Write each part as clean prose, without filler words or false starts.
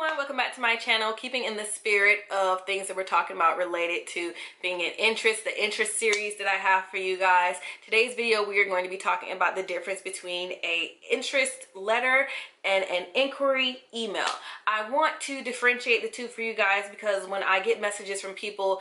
everyone, welcome back to my channel. Keeping in the spirit of things that we're talking about related to being an interest, the interest series that I have for you guys. Today's video we are going to be talking about the difference between a interest letter and an inquiry email. I want to differentiate the two for you guys because when I get messages from people,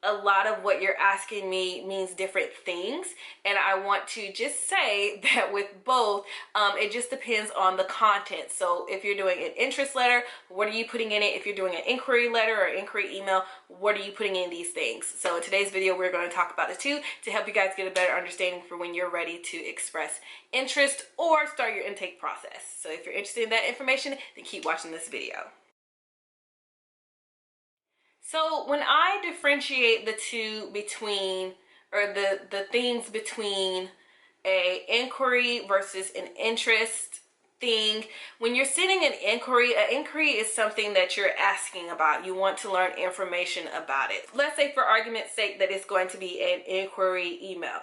a lot of what you're asking me means different things, and I want to just say that with both it just depends on the content. So if you're doing an interest letter, what are you putting in it? If you're doing an inquiry letter or inquiry email, what are you putting in these things? So in today's video we're going to talk about the two to help you guys get a better understanding for when you're ready to express interest or start your intake process. So if you're interested in that information, then keep watching this video. So when I differentiate the two between, or the things between a inquiry versus an interest thing, when you're sending an inquiry is something that you're asking about. You want to learn information about it. Let's say for argument's sake that it's going to be an inquiry email.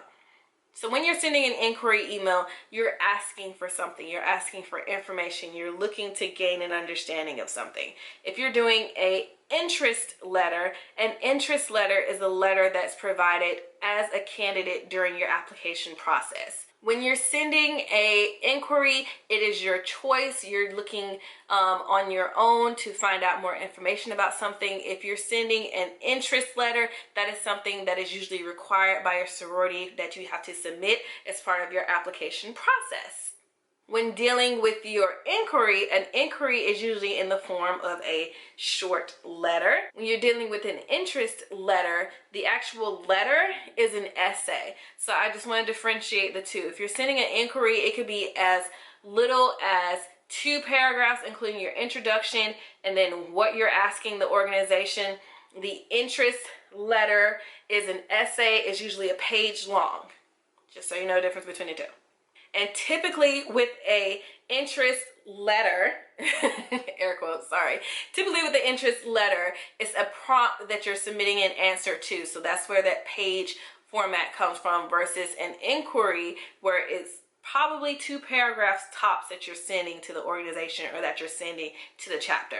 So when you're sending an inquiry email, you're asking for something. You're asking for information. You're looking to gain an understanding of something. If you're doing an interest letter is a letter that's provided as a candidate during your application process. When you're sending a inquiry, it is your choice. You're looking on your own to find out more information about something. If you're sending an interest letter, that is something that is usually required by your sorority that you have to submit as part of your application process. When dealing with your inquiry, an inquiry is usually in the form of a short letter. When you're dealing with an interest letter, the actual letter is an essay. So I just want to differentiate the two. If you're sending an inquiry, it could be as little as 2 paragraphs, including your introduction and then what you're asking the organization. The interest letter is an essay, is usually a page long, just so you know the difference between the two. And typically with a interest letter, air quotes, sorry. Typically with the interest letter, it's a prompt that you're submitting an answer to. So that's where that page format comes from versus an inquiry where it's probably 2 paragraphs tops that you're sending to the organization or that you're sending to the chapter.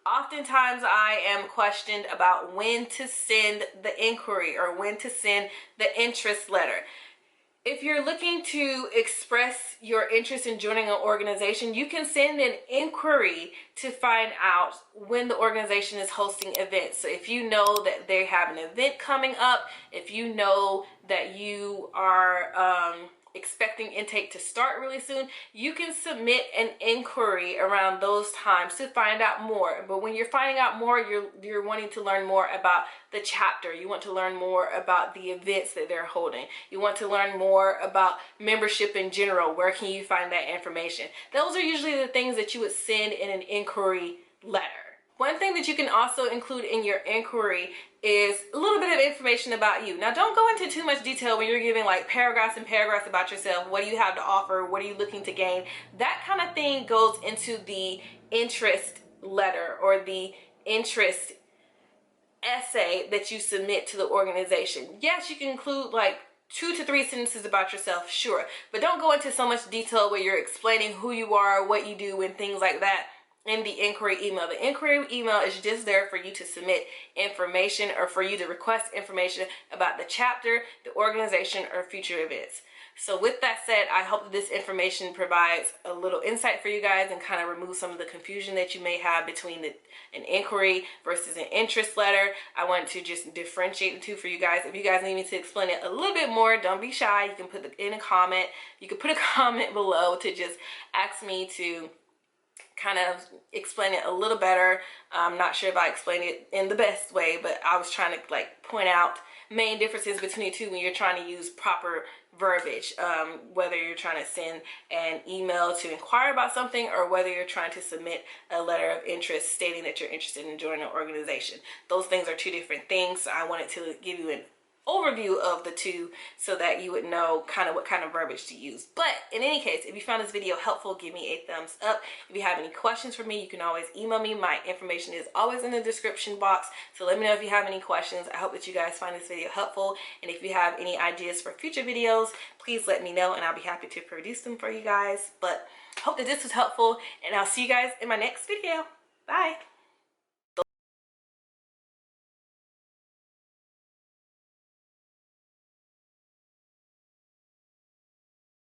Oftentimes I am questioned about when to send the inquiry or when to send the interest letter. If you're looking to express your interest in joining an organization, you can send an inquiry to find out when the organization is hosting events. So if you know that they have an event coming up, if you know that you are expecting intake to start really soon, you can submit an inquiry around those times to find out more. But when you're finding out more, you're wanting to learn more about the chapter. You want to learn more about the events that they're holding. You want to learn more about membership in general. Where can you find that information? Those are usually the things that you would send in an inquiry letter. One thing that you can also include in your inquiry is a little bit of information about you. Now, don't go into too much detail when you're giving like paragraphs and paragraphs about yourself. What do you have to offer? What are you looking to gain? That kind of thing goes into the interest letter or the interest essay that you submit to the organization. Yes, you can include like 2 to 3 sentences about yourself, sure, but don't go into so much detail where you're explaining who you are, what you do, and things like that in the inquiry email. The inquiry email is just there for you to submit information or for you to request information about the chapter, the organization, or future events. So with that said, I hope that this information provides a little insight for you guys and kind of remove some of the confusion that you may have between an inquiry versus an interest letter. I want to just differentiate the two for you guys. If you guys need me to explain it a little bit more, don't be shy. You can put it in a comment. You can put a comment below to just ask me to kind of explain it a little better. I'm not sure if I explained it in the best way, but I was trying to like point out main differences between the two when you're trying to use proper verbiage, whether you're trying to send an email to inquire about something or whether you're trying to submit a letter of interest stating that you're interested in joining an organization. Those things are 2 different things. So I wanted to give you an overview of the two so that you would know kind of what kind of verbiage to use. But in any case, if you found this video helpful, give me a thumbs up. If you have any questions for me, you can always email me. My information is always in the description box, so let me know if you have any questions. I hope that you guys find this video helpful, and if you have any ideas for future videos, please let me know and I'll be happy to produce them for you guys. But hope that this was helpful, and I'll see you guys in my next video. Bye.